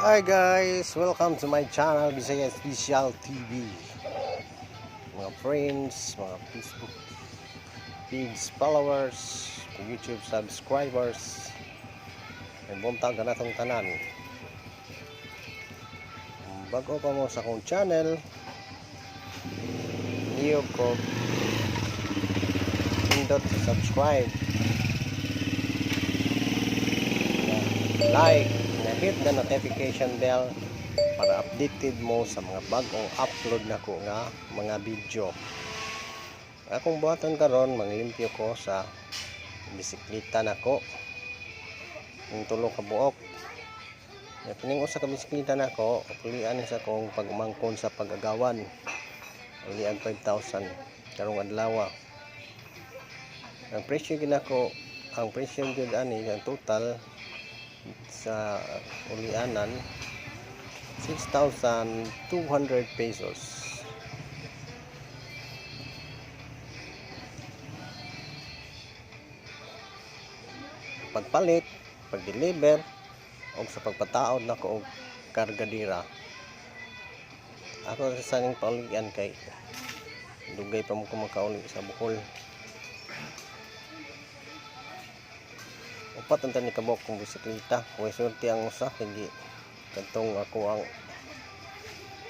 Hi guys, welcome to my channel Bisaya Official TV. Mga friends, mga Facebook page followers, YouTube subscribers, may buntag na natong tanan. Bago pa mo sa akong channel, iyo ko pindot subscribe, like, hit the notification bell para updated mo sa mga bagong upload na ko nga mga video. Akong buhaton karon manglimpyo ko sa bisikleta nako. Yung tulo ka buok. Kining usa ka bisikleta nako, pulian sa kong pagmangkon sa pag-agawan. Ulian 5,000 karong adlaw. Ang presyo ginako, ang presyo gyud ani ang total sa ulianan 6,200 pesos. Pagpalit, pag-deliver o sa pagpataod na ko og kargadira, ako sa saning paulian kay dugay pa mo ko makauli sa Bohol. Upat ang tani kabok kong bisikleta. Huwag surti ang usa. Hindi kantong ako ang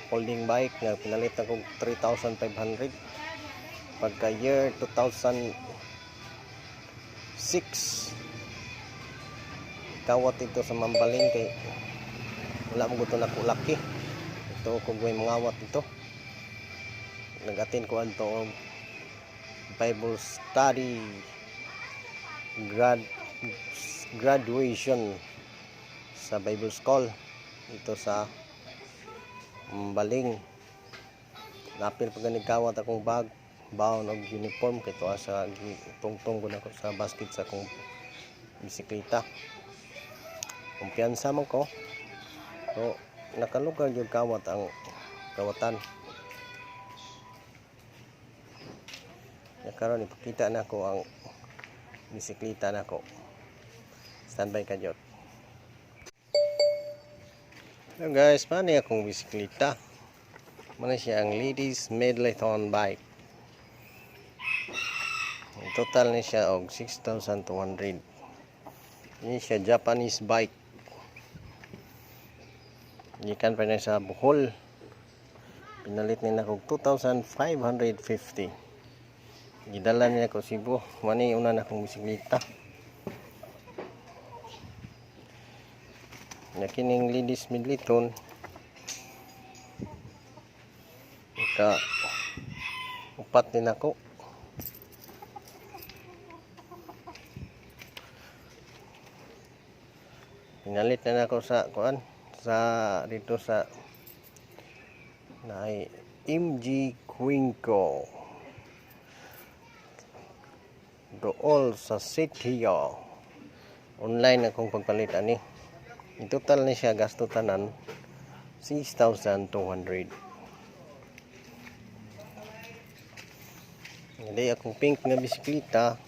holding bike nga pinalit ako 3,500 pagka year 2006. Kawat ito sa Mambaling kay wala mo gusto na kulaki. Ito kung may mangawat ito. Nag-attend ko ang Bible study graduation sa Bible School ito sa Mambaling. Napil pag nagkawat akong bag, baon og uniform kay tuwa sa tungtong ko na ko sa basket sa akong bisikleta. Kumpiyansa man ko. So, nakalugar yung kawat ang kawatan. Karon ipakita na ko ang bisikleta na ko. Standby ka jud. Hello guys, paano akong bisikleta? Mana siya ang ladies Medleyton bike. Ang total ni siya og 6,200. Ini siya Japanese bike. Gikan pa na sa Bohol. Pinalit ni na kog 2,550. Gidala niya ko Cebu. Mani una na akong bisikleta. Nakining ladies Medleyton. Ika upat din ako. Pinalit na ako sa kuan sa dito sa naay MG Quinco dool sa Sitio. Online akong pagpalit ani. In total ni siya gasto tanan 6,200. Hindi akong pink nga bisikleta.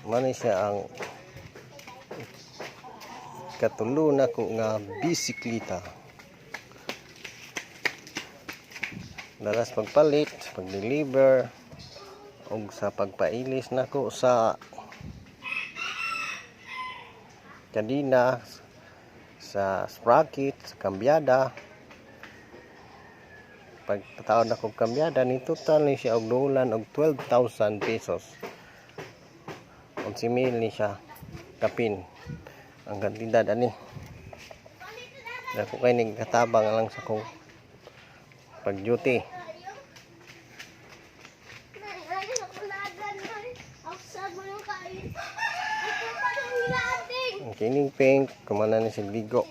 Mani siya ang katulo na ko nga bisikleta. Dalas pagpalit, pag-deliver og sa pagpailis nako sa kadina, sa sprocket, sa kambyada. Pagpataod na ko kambyada ni total ni siya og dulan og 12,000 pesos. 11,000 ni siya kapin ang kantidad ani. Dako kay nagkatabang lang sa kong pag duty. Ang kining pink kumana ni si ligo.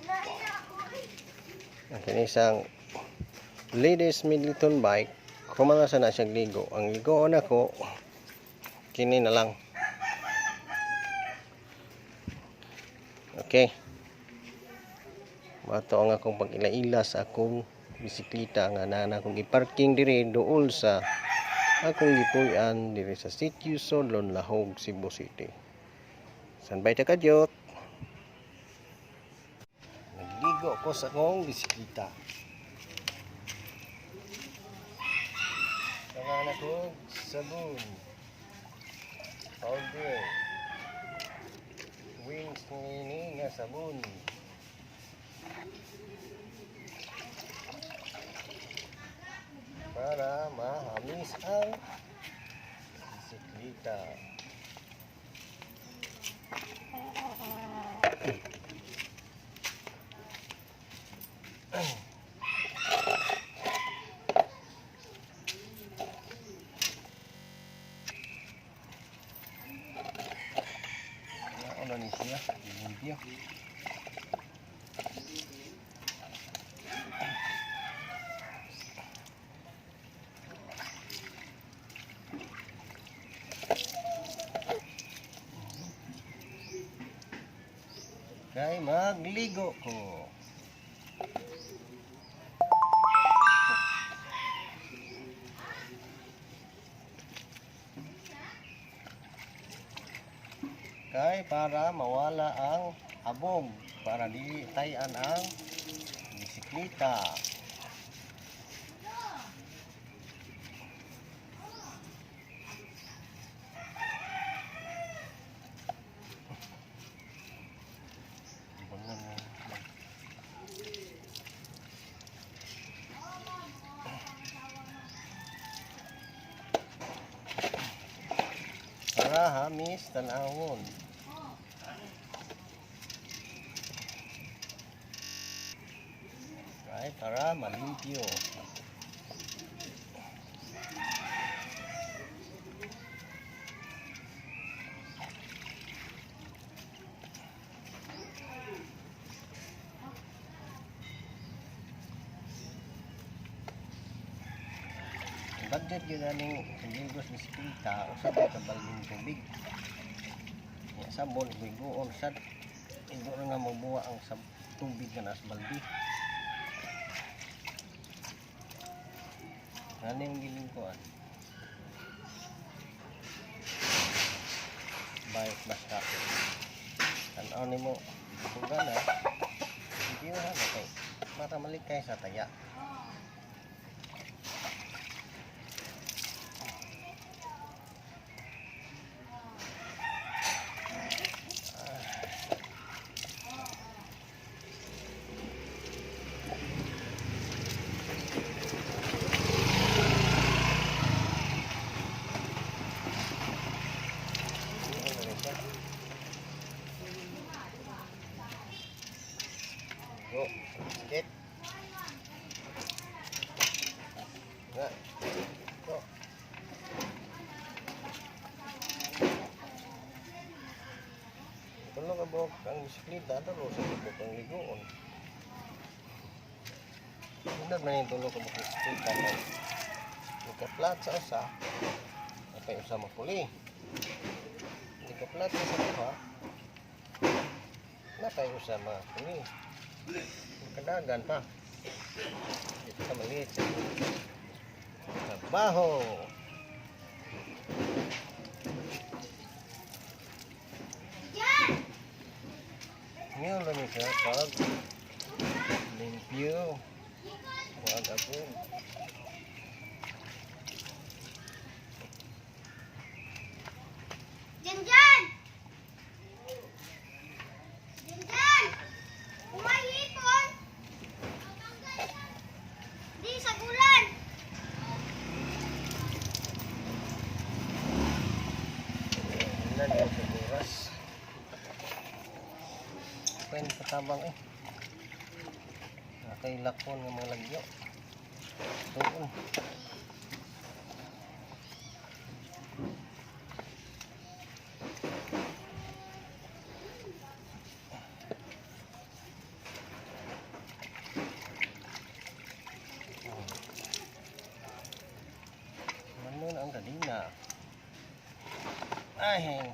Ang kining isang ladies Medleyton bike kumana sa na siya ligo. Ang ligo na ko kini na lang. Okay. Mato ang akong pag-ila-ila sa akong bisikleta nga na akong i-parking dire dool sa akong gipuy-an dire sa Sitio Solon, Lahog, Cebu City. Standby ta kadyot. Ligo ko sa akong bisikleta. Kailangan ako sabon. Powder. Wings ini nga sabon. Para mahamis ang bisikleta. Ano ni siya? Limpyo. Kaya magligo ko. Kaya para mawala ang abog, para di tayan ang bisikleta. Para hamis tanawon. Ay, para malimpyo. Budget yun namin ligos bisikleta o sa balbing tubig. Ya, sabon, guguon sa ido na nga mabuwa ang tubig na nasa balbi. Ano yung giling ko bayot basta tanaw ni mo kung gana hindi mo na kay para malikay sa taya. Go, skate. Nga. Go. Kung ka buhok ang bisikleta, talo sa buhok ang ligoon. Hindi na yung tulo ka buhok ang bisikleta. Nagka-flat sa usa, napay usa mapuli. Nagka-flat sa buha, napay usa mapuli. Kadagan pa. Dito ka maliit. Trabaho. Ngayon lang siya pag limpyo. Huwag ako. Janjan! Janjan! Umahipon! Di sa gulan! Ilan yung siguras. Pwede patabang nakailakon ng mga lagyo. Doon. Manon ang kadina. Ay,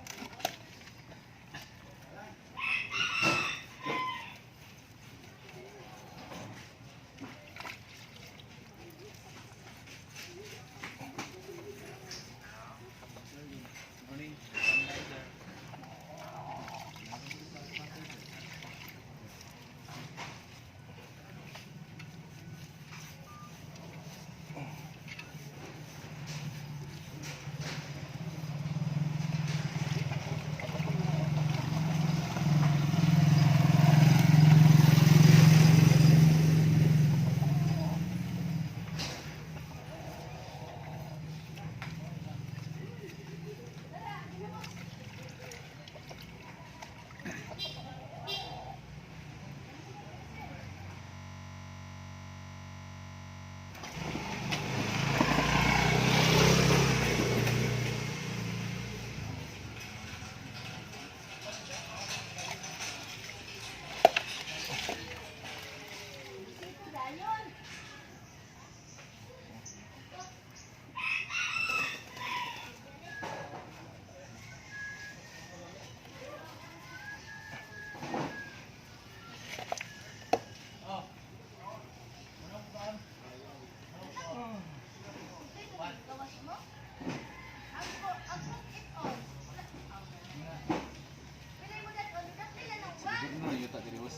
Ano na yuta diri boss?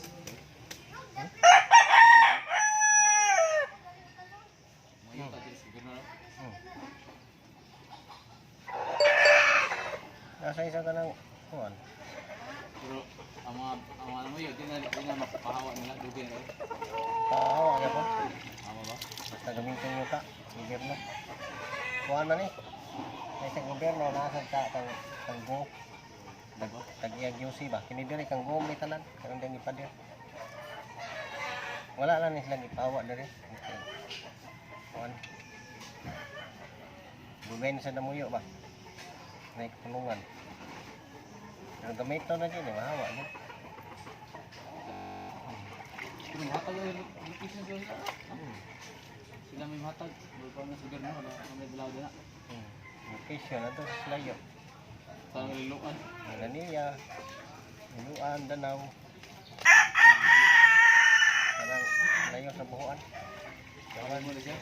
Mga yuta diri sa gobyerno. Hmm. Nasa isa ka ng kuwan. Pero ang mga ano mo yun, di na mapapahawa nila dugay na. Pahawa ka po. Ama ba? Basta gamitin nyo ka. Gobyerno. Kuhan na ni. Sa gobyerno, nasa kang go. Tag-iyag yusi ba? Kinidiri kang go may tanan. Karang din ipadir. Wala lang ni sila ipahawa dari. Okay. Kuhan. Dugay na sa namuyo ba? May kulungan. Pero gamit to na dyan eh. Mahawa dyan. Pero mahatag yung location sa sila. Sila may mahatag. Bago na sa gobyerno, wala kami balaw din na. Location na to sa layo. Sa liluan. Manila, Iluan, Danau. Parang layo sa buhuan. Tawag mo na siya.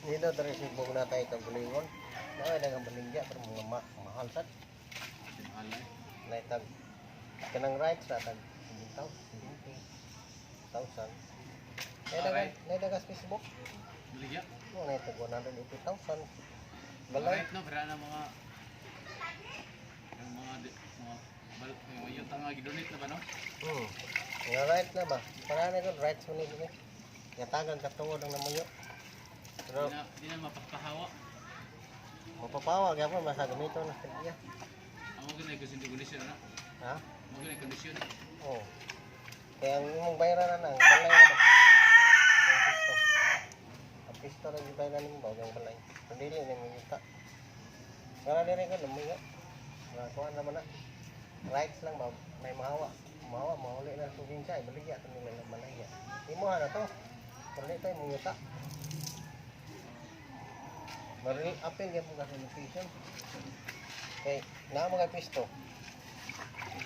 Dito dari sibog na tayo kagulingon. Naway na nga balingga pero mga mahal sad. Alay. Naitag kanang rights na tag 20,000. Naitagas Facebook. Baligya. Mo naitag 180,000. Balay. Balay. No, pero na mga yung yuta nga gidonate na ba no? Nga right na ba? Para na ko rights mo ni dito. Yatagan katuod ang namuyo. Pero Di na mapapahawa. mapapawa gyapon masa gamito na kanya. Amo gani ko sin regulation na. Ha? Amo gani condition. Oh. Kaya ang imong bayaran na nang balay na ba? Ang pisto. Ang pisto na yung bayaran mo ba ang balay. Pagdili na yung yuta. Kaya dire ko namuyo. Kuha naman na. Rights lang ba? May mahawa. Mahuli na probinsya. Ibaligya ito nila ng malaya. Imo na to. Pero dito yung yuta. Maril apel gyud mga location. Okay, na mga pisto.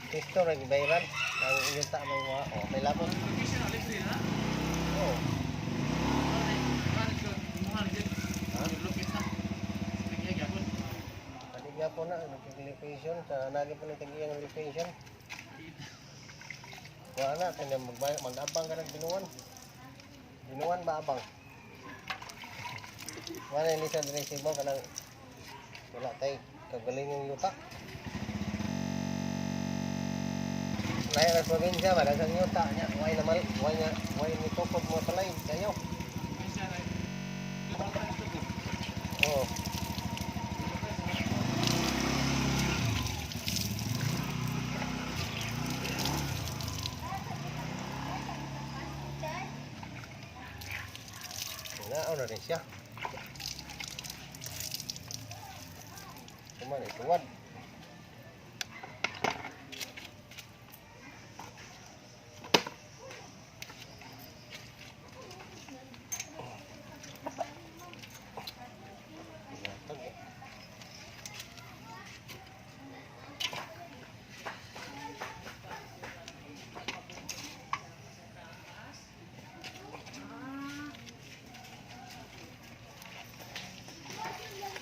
Pisto ra gibayran ang yuta may mga may labot. Condition na libre na. Oh. Ha? Lupit na. Sige gyapon. Kaniya po na location sa nagi po ng tagiyang location. Wala na tayo mag-abang ka ng binuwan. Binuwan ba abang? Wala ni sa resibo kanang wala tay kagaling yung yuta. Lain sa probinsya ba dagang yuta nya way naman way ni tukod mo talay kayo. Oh. Wala na siya. Kumana tuwad.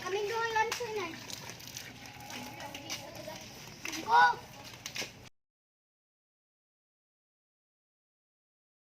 Kaming doon lunch na. Go!